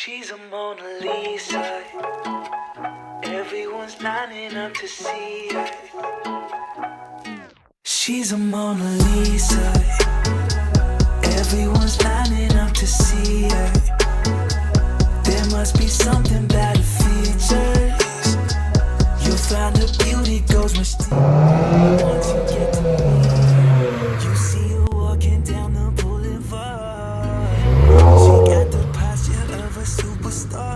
She's a Mona Lisa. Everyone's lining up to see her. She's a Mona Lisa. Everyone's lining up to see her. There must be something about her features. You'll find her beauty goes mysterious. Once you get to meet her, you see her walking down the boulevard. She got the posture of a superstar.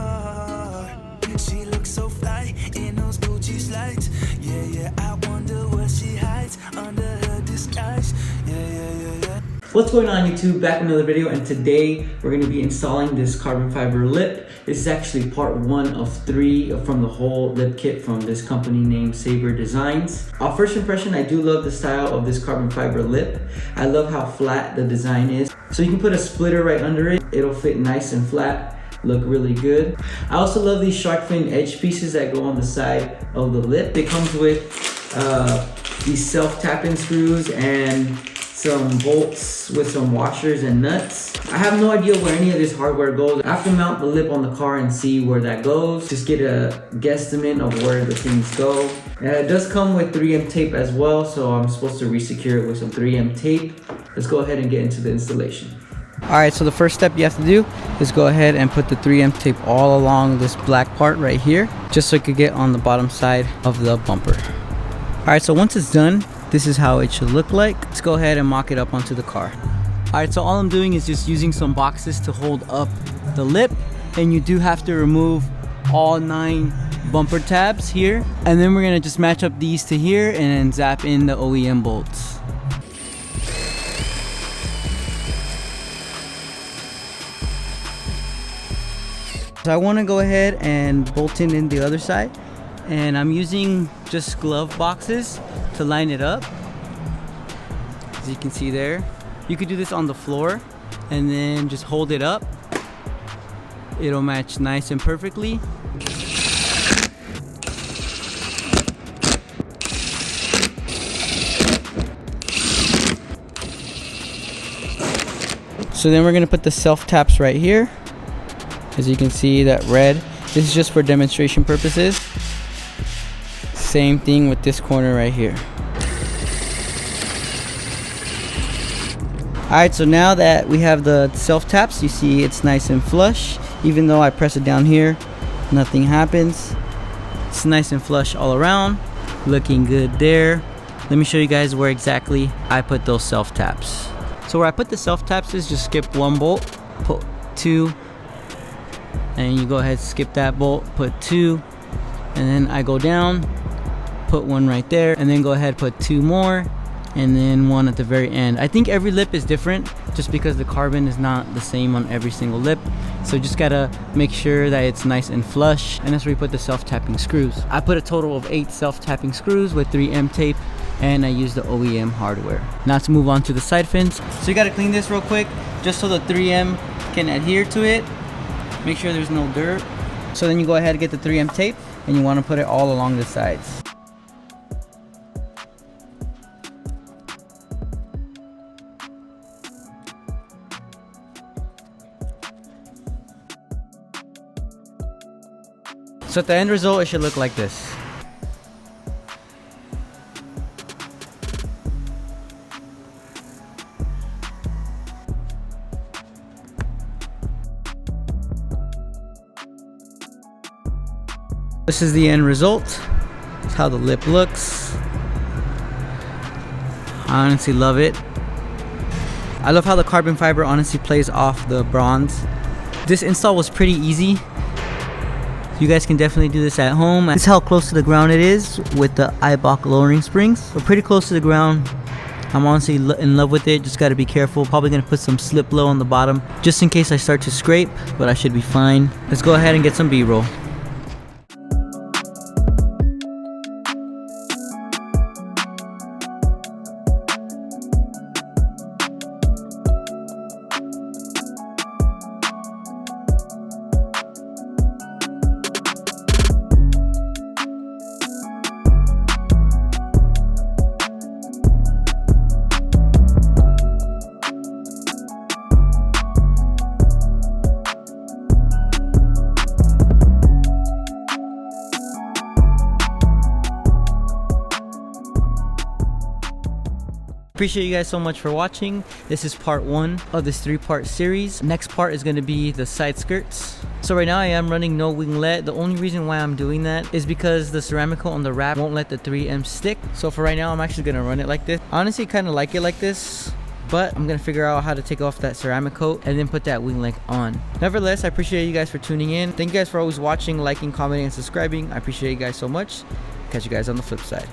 She looks so fly in those Gucci slides. Yeah, I wonder what she hides under her disguise. Yeah. What's going on YouTube? Back with another video, and today we're going to be installing this carbon fiber lip. This is actually part 1 of 3 from the whole lip kit from this company named Sayber Designs. Our first impression, I do love the style of this carbon fiber lip. I love how flat the design is. So you can put a splitter right under it. It'll fit nice and flat, look really good. I also love these shark fin edge pieces that go on the side of the lip. It comes with these self-tapping screws and some bolts with some washers and nuts. I have no idea where any of this hardware goes. I have to mount the lip on the car and see where that goes. Just get a guesstimate of where the things go. It does come with 3M tape as well, so I'm supposed to re-secure it with some 3M tape. Let's go ahead and get into the installation. Alright, so the first step you have to do is go ahead and put the 3M tape all along this black part right here, just so it could get on the bottom side of the bumper. Alright, so once it's done, this is how it should look like. Let's go ahead and mock it up onto the car. Alright, so all I'm doing is just using some boxes to hold up the lip, and you do have to remove all 9 bumper tabs here, and then we're gonna just match up these to here and then zap in the OEM bolts. So I want to go ahead and bolt in the other side, and I'm using just glove boxes to line it up. As you can see there, you could do this on the floor and then just hold it up. It'll match nice and perfectly. So then we're going to put the self taps right here. As you can see, that red, this is just for demonstration purposes. Same thing with this corner right here. Alright, so now that we have the self taps, you see it's nice and flush. Even though I press it down here, nothing happens. It's nice and flush all around, looking good there. Let me show you guys where exactly I put those self taps. So where I put the self taps is just skip 1 bolt, put 2, and you go ahead, skip that bolt, put 2, and then I go down, put 1 right there, and then go ahead, put 2 more, and then 1 at the very end. I think every lip is different just because the carbon is not the same on every single lip, so just gotta make sure that it's nice and flush, and that's where you put the self-tapping screws. I put a total of 8 self-tapping screws with 3M tape, and I use the OEM hardware. Now to move on to the side fins. So you gotta clean this real quick just so the 3M can adhere to it. Make sure there's no dirt. So then you go ahead and get the 3M tape, and you want to put it all along the sides. So at the end result, it should look like this. This is the end result. It's how the lip looks. I honestly love it. I love how the carbon fiber honestly plays off the bronze. This install was pretty easy. You guys can definitely do this at home. This is how close to the ground it is with the Eibach lowering springs. So pretty close to the ground. I'm honestly in love with it. Just got to be careful. Probably going to put some slip low on the bottom just in case I start to scrape, but I should be fine. Let's go ahead and get some B-roll. Appreciate you guys so much for watching. This is part 1 of this 3-part series. Next part is going to be the side skirts. So right now I am running no winglet. The only reason why I'm doing that is because the ceramic coat on the wrap won't let the 3M stick. So for right now, I'm actually going to run it like this. I honestly kind of like it like this, but I'm gonna figure out how to take off that ceramic coat and then put that winglet on. Nevertheless, I appreciate you guys for tuning in. Thank you guys for always watching, liking, commenting, and subscribing. I appreciate you guys so much. Catch you guys on the flip side.